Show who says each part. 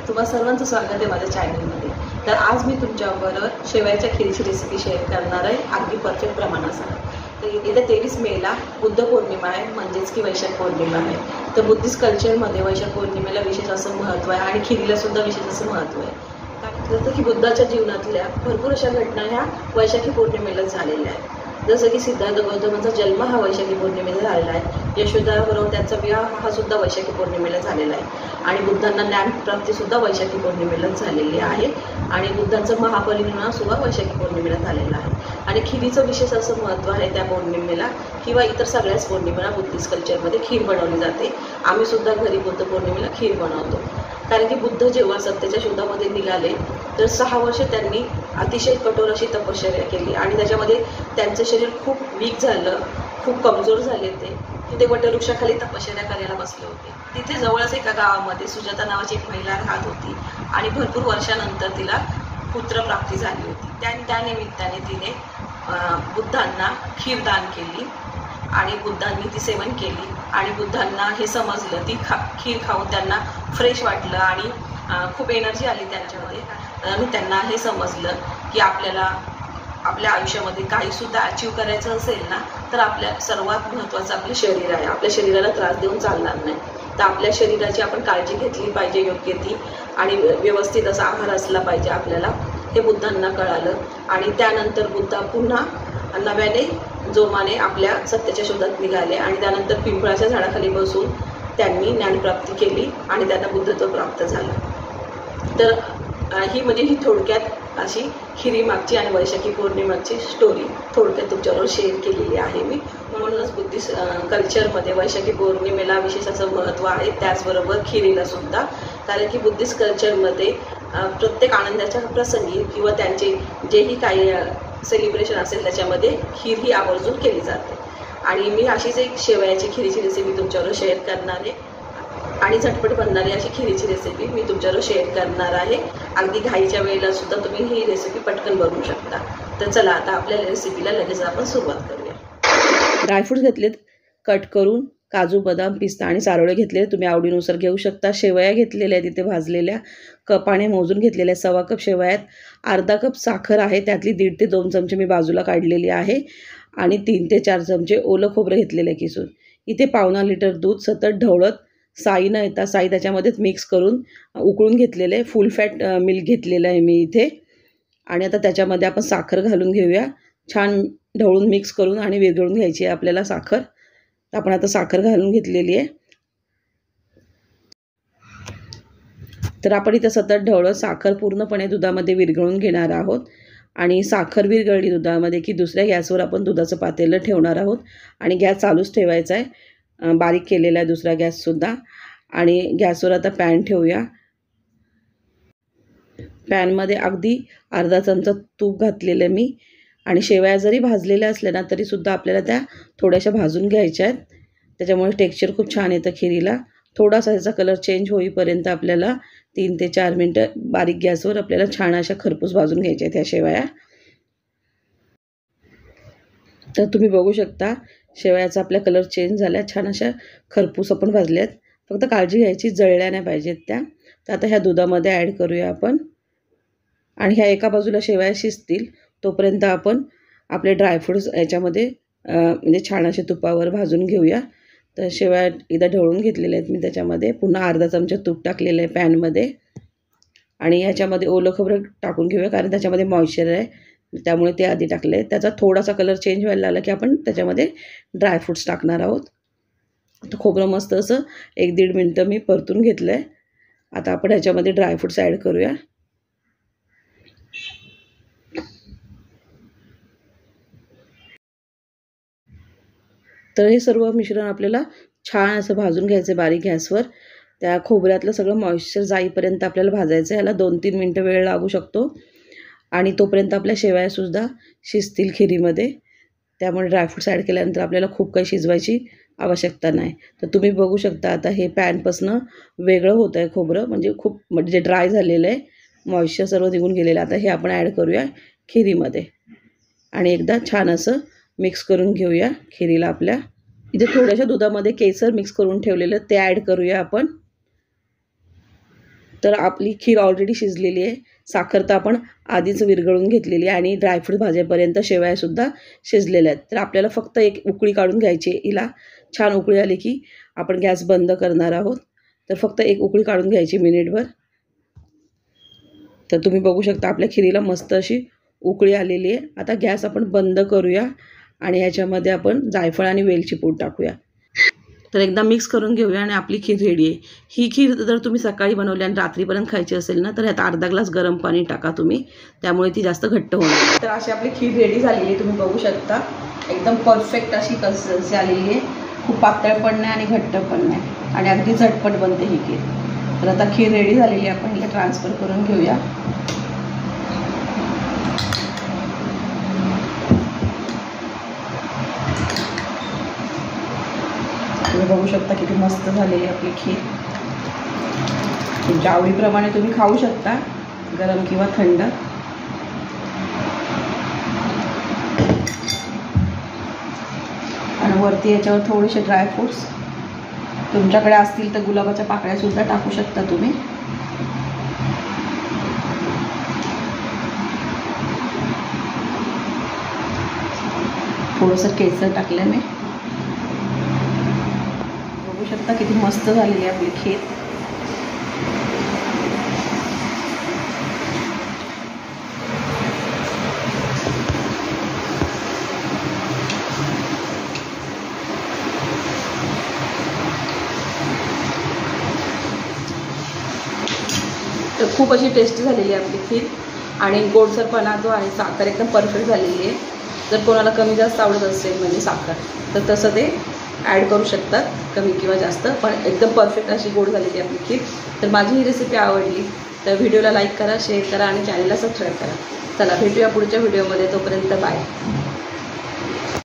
Speaker 1: तुम्हा सर्वांचं स्वागत आहे माझ्या चॅनलमध्ये। तर आज मी तुमच्याबरोबर शेवयाच्या खीरीची रेसिपी शेअर करणार आहे, अगदी परफेक्ट प्रमाणासह। तर येत्या 23 मेला बुद्ध पौर्णिमा आहे, म्हणजेच की वैशाख पौर्णिमा आहे। तर बुद्धिस्ट कल्चरमध्ये वैशाख पौर्णिमेला विशेष असं महत्त्व आहे आणि खीरीला सुद्धा विशेष असं महत्त्व आहे। जसं की बुद्धाच्या जीवनातल्या भरपूर अशा घटना ह्या वैशाखी पौर्णिमेला झालेल्या आहेत। जसं की सिद्धार्थ गौतमाचा जन्म हा वैशाखी पौर्णिमेला झालेला आहे, यशोधराबरोबर त्यांचा विवाह हा सुद्धा वैशाखी पौर्णिमेला झालेला आहे आणि बुद्धांना ज्ञानप्राप्ती सुद्धा वैशाखी पौर्णिमेला झालेली आहे आणि बुद्धांचं महापरिनिर्वाण सुद्धा वैशाखी पौर्णिमेला झालेलं आहे। आणि खीरीचं विशेष असं महत्त्व आहे त्या पौर्णिमेला किंवा इतर सगळ्याच पौर्णिमेला बुद्धिस्ट कल्चरमध्ये खीर बनवली जाते। आम्ही सुद्धा घरी बुद्ध पौर्णिमेला खीर बनवतो, कारण की बुद्ध जेव्हा सत्याच्या शोधामध्ये निघाले तर 6 वर्ष त्यांनी अतिशय कठोर अशी तपश्चर्या केली आणि त्याच्यामध्ये त्यांचं शरीर खूप वीक झालं, खूप कमजोर झाले। ते वटवृक्षाखाली तपश्चर्या करायला बसले होते। तिथे जवळच एका गावामध्ये सुजाता नावाची एक महिला राहत होती आणि भरपूर वर्षानंतर तिला पुत्रप्राप्ती झाली होती। त्या निमित्ताने तिने बुद्धांना खीर दान केली आणि बुद्धांनी ती सेवन केली आणि बुद्धांना हे समजलं, ती खीर खाऊन त्यांना फ्रेश वाटलं आणि खूप एनर्जी आली त्यांच्यामध्ये। आणि त्यांना हे समजलं की आपल्याला आपल्या आयुष्यामध्ये काही सुद्धा अचीव करायचं असेल ना, तर आपल्या सर्वात महत्त्वाचं आपलं शरीर आहे। आपल्या शरीराला त्रास देऊन चालणार नाही, तर आपल्या शरीराची आपण काळजी घेतली पाहिजे योग्य ती, आणि व्यवस्थित असा आहार असला पाहिजे आपल्याला, हे बुद्धांना कळालं। आणि त्यानंतर बुद्ध पुन्हा नव्याने जोमाने आपल्या सत्याच्या शोधात निघाले आणि त्यानंतर पिंपळाच्या झाडाखाली बसून त्यांनी ज्ञानप्राप्ती केली आणि त्यांना बुद्धत्व प्राप्त झालं। तर ही थोडक्यात अशी खीरी मागची आणि वैशाखी पौर्णिमाची स्टोरी थोडक्यात तुमच्याबरोबर शेअर केलेली आहे मी। म्हणूनच बुद्धिस्ट कल्चरमध्ये वैशाखी पौर्णिमेला विशेष असं महत्त्व आहे, त्याचबरोबर खीरीला सुद्धा, कारण की बुद्धिस्ट कल्चरमध्ये प्रत्येक आनंदाच्या प्रसंगी किंवा त्यांचे जेही काही सेलिब्रेशन असेल त्याच्यामध्ये खीर ही आवर्जून केली जाते। आणि मी अशीच एक शेवयाची खीरीची रेसिपी तुमच्याबरोबर शेअर करणार आहे आणि झटपट बनणारी अशी खीरीची रेसिपी मी तुमच्याबरोबर शेअर करणार आहे। अगदी घाईच्या वेळेला सुद्धा तुम्ही ही रेसिपी पटकन बनवू शकता। तर चला आता आपल्या रेसिपीला लगेच आपण सुरुवात करूया। ड्रायफ्रूट्स घेतलेत कट करून, काजू, बदाम, पिस्ता आणि चारोळे घेतलेले, तुम्ही आवडीनुसार घेऊ शकता। शेवया घेतलेल्या आहेत इथे भाजलेल्या, कपाने मोजून घेतलेल्या 1.25 कप शेवयात, अर्धा कप साखर आहे, त्यातली 1.5 ते 2 चमचे मी बाजूला काढलेली आहे आणि 3 ते 4 चमचे ओलं खोबरं घेतलेलं आहे किसून। इथे 1.25 लिटर दूध सतत ढवळत साई न येता साई त्याच्यामध्येच मिक्स करून उकळून घेतलेलं आहे। फुल फॅट मिल्क घेतलेलं आहे मी इथे। आणि आता त्याच्यामध्ये आपण साखर घालून घेऊया, छान ढवळून मिक्स करून आणि विरघळून घ्यायची आहे आपल्याला साखर। आपण आता साखर घालून घेतलेली आहे। तर आपण इथं सतत ढवळत साखर पूर्णपणे दुधामध्ये विरघळून घेणार आहोत आणि साखर विरघळली दुधामध्ये की दुसऱ्या गॅसवर आपण दुधाचं पातेलं ठेवणार आहोत आणि गॅस चालूच ठेवायचा आहे, बारीक केलेला आहे दुसरा गॅससुद्धा। आणि गॅसवर आता पॅन ठेवूया। पॅनमध्ये अगदी अर्धा चमचा तूप घातलेलं मी आणि शेवया जरी भाजलेल्या असल्या ना तरीसुद्धा आपल्याला त्या थोड्याशा भाजून घ्यायच्या आहेत, त्याच्यामुळे टेक्स्चर खूप छान येतं खीरीला। थोडासा त्याचा कलर चेंज होईपर्यंत आपल्याला 3 ते 4 मिनटं बारीक गॅसवर आपल्याला छान अशा खरपूस भाजून घ्यायच्या आहेत ह्या शेवया। तर तुम्ही बघू शकता शेवयाचा आपल्या कलर चेंज झाला, छान अशा खरपूस आपण भाजल्यात, फक्त काळजी घ्यायची जळल्या नाही पाहिजेत त्या। तर आता ह्या दुधामध्ये ॲड करूया आपण आणि ह्या एका बाजूला शेवया शिजतील तोपर्यंत आपण आपले ड्रायफ्रूट्स याच्यामध्ये म्हणजे छान असे तुपावर भाजून घेऊया। तर शेवया एकदा ढवळून घेतलेल्या आहेत मी, त्याच्यामध्ये पुन्हा अर्धा चमचा तूप टाकलेलं आहे पॅनमध्ये आणि ह्याच्यामध्ये ओलं खोबरं टाकून घेऊया, कारण त्याच्यामध्ये मॉइश्चर आहे त्यामुळे ते आधी टाकलं आहे। त्याचा थोडासा कलर चेंज व्हायला लागला की आपण त्याच्यामध्ये ड्रायफ्रूट्स टाकणार आहोत। तर खोबरं मस्त असं 1-1.5 मिनटं मी परतून घेतलं आहे। आता आपण ह्याच्यामध्ये ड्रायफ्रूट्स ॲड करूया। तर हे सर्व मिश्रण आपल्याला छान असं भाजून घ्यायचं बारीक गॅसवर, त्या खोबऱ्यातलं सगळं मॉइश्चर जाईपर्यंत आपल्याला भाजायचं आहे। ह्याला 2-3 मिनटं वेळ लागू शकतो आणि तोपर्यंत आपल्या शेवयासुद्धा शिजतील खीरीमध्ये, त्यामुळे ड्रायफ्रूट्स ॲड केल्यानंतर आपल्याला खूप काही शिजवायची आवश्यकता नाही। तर तुम्ही बघू शकता आता हे पॅनपासनं वेगळं होतं आहे खोबरं, म्हणजे ड्राय झालेलं आहे, मॉइश्चर सर्व निघून गेलेलं आहे। आता हे आपण ॲड करूया खीरीमध्ये आणि एकदा छान असं मिक्स करून घेऊया खीरीला आपल्या। इथे थोड्याशा दुधामध्ये केसर मिक्स करून ठेवलेलं ते ॲड करूया आपण तर आपली खीर ऑलरेडी शिजलेली आहे. साखर तर आपण आधीच विरघळून घेतलेली आहे आणि ड्रायफ्रूट भाजेपर्यंत शेवयासुद्धा शिजलेल्या आहेत. तर आपल्याला फक्त एक उकळी काढून घ्यायची आहे. हिला छान उकळी आली की आपण गॅस बंद करणार आहोत. तर फक्त एक उकळी काढून घ्यायची मिनिटभर. तर तुम्ही बघू शकता आपल्या खिरीला मस्त अशी उकळी आलेली आहे. आता गॅस आपण बंद करूया आणि ह्याच्यामध्ये आपण जायफळ आणि वेलची पूड टाकूया. तर एकदा मिक्स करून घेऊया आणि आपली खीर रेडी आहे. ही खीर जर तुम्ही सकाळी बनवली आणि रात्रीपर्यंत खायची असेल ना, तर ह्यात अर्धा ग्लास गरम पाणी टाका तुम्ही, त्यामुळे ती जास्त घट्ट होणार. तर अशी आपली खीर रेडी झालेली आहे. तुम्ही बघू शकता एकदम परफेक्ट अशी कन्सिस्टन्सी आलेली आहे. खूप पातळ पण नाही आणि घट्ट पण नाही आणि अगदी झटपट बनते ही खीर. तर आता खीर रेडी झालेली आहे. आपण हिला ट्रान्सफर करून घेऊया. तुम्ही बघू शकता किती मस्त झालेली आपली खीर. तुमच्या आवडीप्रमाणे तुम्ही खाऊ शकता, गरम किंवा थंड. आणि वरती याच्यावर थोडेसे ड्रायफ्रूट्स तुमच्याकडे असतील तर गुलाबाच्या पाकळ्यासुद्धा टाकू शकता तुम्ही. थोडंसं केसर टाकलं मी. बघू शकता किती मस्त झालेली आहे आपली खीर. तर खूप अशी टेस्टी झालेली आहे आपली खीर आणि गोडसरपणा जो आहे, साखर एकदम परफेक्ट झालेली आहे. जर कोणाला कमी जास्त आवडत असेल म्हणजे साखर, तर तसं ते ॲड करू शकतात, कमी किंवा जास्त. पण एकदम परफेक्ट अशी गोड झालेली आपली खीर. तर माझी ही रेसिपी आवडली तर व्हिडिओला लाईक करा, शेअर करा आणि चॅनलला सबस्क्राईब करा. चला भेटूया पुढच्या व्हिडिओमध्ये. तोपर्यंत बाय.